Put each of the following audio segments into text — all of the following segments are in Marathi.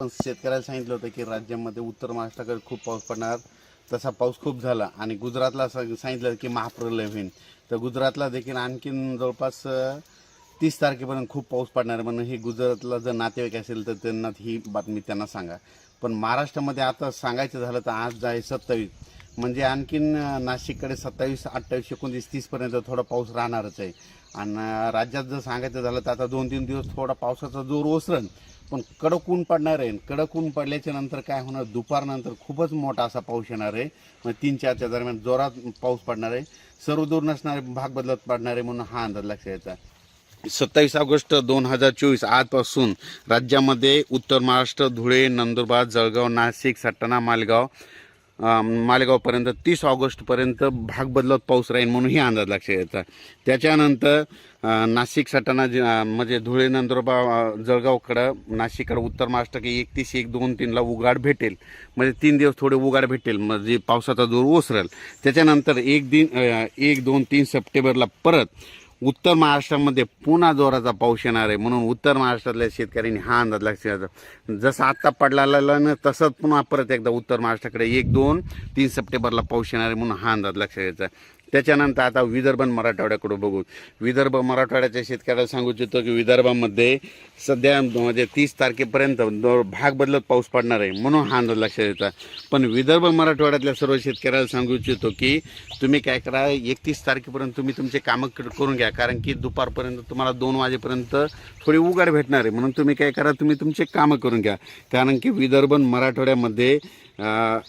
पण शेतकऱ्याला सांगितलं होतं की राज्यामध्ये उत्तर महाराष्ट्राकडे खूप पाऊस पडणार, तसा पाऊस खूप झाला आणि गुजरातला सांगितलं की महाप्रलय होईल. तर गुजरातला देखील आणखीन जवळपास 30 तारखेपर्यंत खूप पाऊस पडणार आहे म्हणून ही गुजरातला जर नातेवाईक असेल तर त्यांना ही बातमी त्यांना सांगा. पण महाराष्ट्रामध्ये आता सांगायचं झालं तर आज आहे 27, म्हणजे आणखीन नाशिककडे 27, 28, 29, 30पर्यंत थोडा पाऊस राहणारच आहे. आणि राज्यात जर सांगायचं झालं तर आता 2-3 दिवस थोडा पावसाचा जोर ओसरण, पण कडक ऊन पडणार आहे. कडक ऊन पडल्याच्या नंतर काय होणार, दुपारनंतर खूपच मोठा असा पाऊस येणार आहे. मग 3-4च्या दरम्यान जोरात पाऊस पडणार आहे. सर्वदूर नसणारे भाग बदलत पडणार आहे म्हणून हा अंदाज लक्षात येतो. 27 ऑगस्ट 2024 आजपासून राज्यामध्ये उत्तर महाराष्ट्र, धुळे, नंदुरबार, जळगाव, नाशिक, सटाणा, मालेगावपर्यंत 30 ऑगस्टपर्यंत भाग बदलत पाऊस राहील म्हणून ही अंदाज लक्षात येतात. त्याच्यानंतर नाशिक, सटाणा म्हणजे धुळे, नंदुरबार, जळगावकडं, नाशिककडं उत्तर महाराष्ट्र 31, 1, 2, 3ला उघाड भेटेल. म्हणजे 3 दिवस थोडे उघाड भेटेल, म्हणजे पावसाचा जोर ओसरेल. त्याच्यानंतर 1, 2, 3 सप्टेंबरला परत उत्तर महाराष्ट्रामध्ये पुन्हा जोराचा पाऊस येणार आहे म्हणून उत्तर महाराष्ट्रातल्या शेतकऱ्यांनी हा अंदाज लक्षात घ्यायचा. जसं आत्ता पडलेला ना तसंच पुन्हा परत एकदा उत्तर महाराष्ट्राकडे 1, 2, 3 सप्टेंबरला पाऊस येणार आहे म्हणून हा अंदाज लक्षात घ्यायचा. त्याच्यानंतर आता विदर्भ आणि मराठवाड्याकडे बघू. विदर्भ मराठवाड्याच्या शेतकऱ्याला सांगू इच्छितो की विदर्भामध्ये सध्या म्हणजे 30 तारखेपर्यंत भाग बदलत पाऊस पडणार आहे म्हणून हा अंदाज लक्षात घ्यायचा. पण विदर्भ मराठवाड्यातल्या सर्व शेतकऱ्याला सांगू इच्छितो की तुम्ही काय करा, 31 तारखेपर्यंत तुम्ही तुमचे कामं करून घ्या, कारण की दुपारपर्यंत तुम्हाला 2 वाजेपर्यंत थोडी उघाड भेटणार आहे. म्हणून तुम्ही काय करा, तुम्ही तुमचे कामं करून घ्या, कारण की विदर्भ मराठवाड्यामध्ये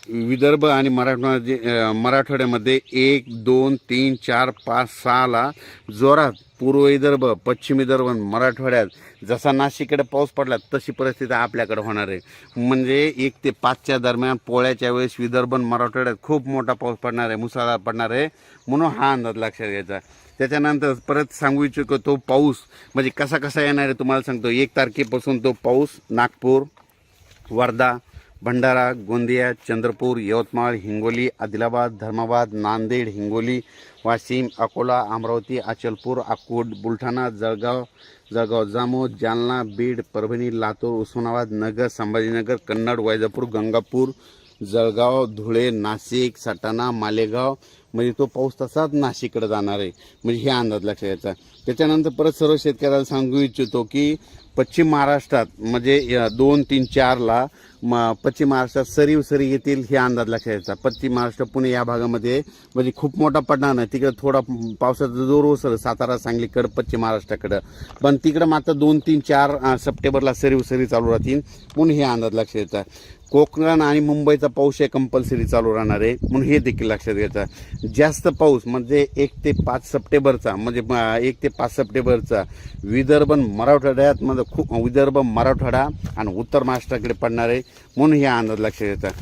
विदर्भ आणि मराठवाड्यामध्ये 1, 2, 3, 4, 5, 6ला जोरात पूर्व विदर्भ, पश्चिम विदर्भ, मराठवाड्यात जसा नाशिककडे पाऊस पडला तशी परिस्थिती आपल्याकडे होणार आहे. म्हणजे 1 ते 5च्या दरम्यान पोळ्याच्या वेळेस विदर्भ मराठवाड्यात खूप मोठा पाऊस पडणार आहे, मुसळधार पडणार आहे म्हणून हा अंदाज लक्षात घ्यायचा. त्याच्यानंतर परत सांगू इच्छितो तो पाऊस म्हणजे कसा कसा येणार आहे तुम्हाला सांगतो. 1 तारखेपासून तो पाऊस नागपूर, वर्धा, भंडारा, गोंदिया, चंद्रपूर, यवतमाळ, हिंगोली, आदिलाबाद, धर्माबाद, नांदेड, हिंगोली, वाशिम, अकोला, अमरावती, अचलपूर, अकोट, बुलढाणा, जळगाव, जामोद, जालना, बीड, परभणी, लातूर, उस्मानाबाद, नगर, संभाजीनगर, कन्नड, वैजापूर, गंगापूर, जळगाव, धुळे, नाशिक, सटाणा, मालेगाव, म्हणजे तो पाऊस तसाच नाशिककडे जाणार आहे. म्हणजे हे अंदाज लक्षात घ्यायचा. त्याच्यानंतर परत सर्व शेतकऱ्याला सांगू इच्छितो की पश्चिम महाराष्ट्रात म्हणजे 2, 3, 4ला पश्चिम महाराष्ट्रात सरी येतील हे अंदाज लक्षात घ्यायचा. पश्चिम महाराष्ट्र, पुणे या भागामध्ये म्हणजे खूप मोठा पडणार नाही, तिकडे थोडा पावसाचा जोर ओसर सातारा, सांगलीकडं, पश्चिम महाराष्ट्राकडं. पण तिकडं मात्र 2, 3, 4 सप्टेंबरला सरी चालू राहतील म्हणून हे अंदाज लक्षात घ्यायचा. कोकण आणि मुंबईचा पाऊस हे कंपल्सरी चालू राहणार आहे म्हणून हे देखील लक्षात घ्यायचा. जास्त पाऊस म्हणजे 1 ते 5 सप्टेंबरचा म्हणजे 1 ते 5 सप्टेंबरचा विदर्भ मराठवाड्यात म्हणजे खूप विदर्भ, मराठवाडा आणि उत्तर महाराष्ट्राकडे पडणार आहे म्हणून हे अंदाज लक्षात घ्यायचा.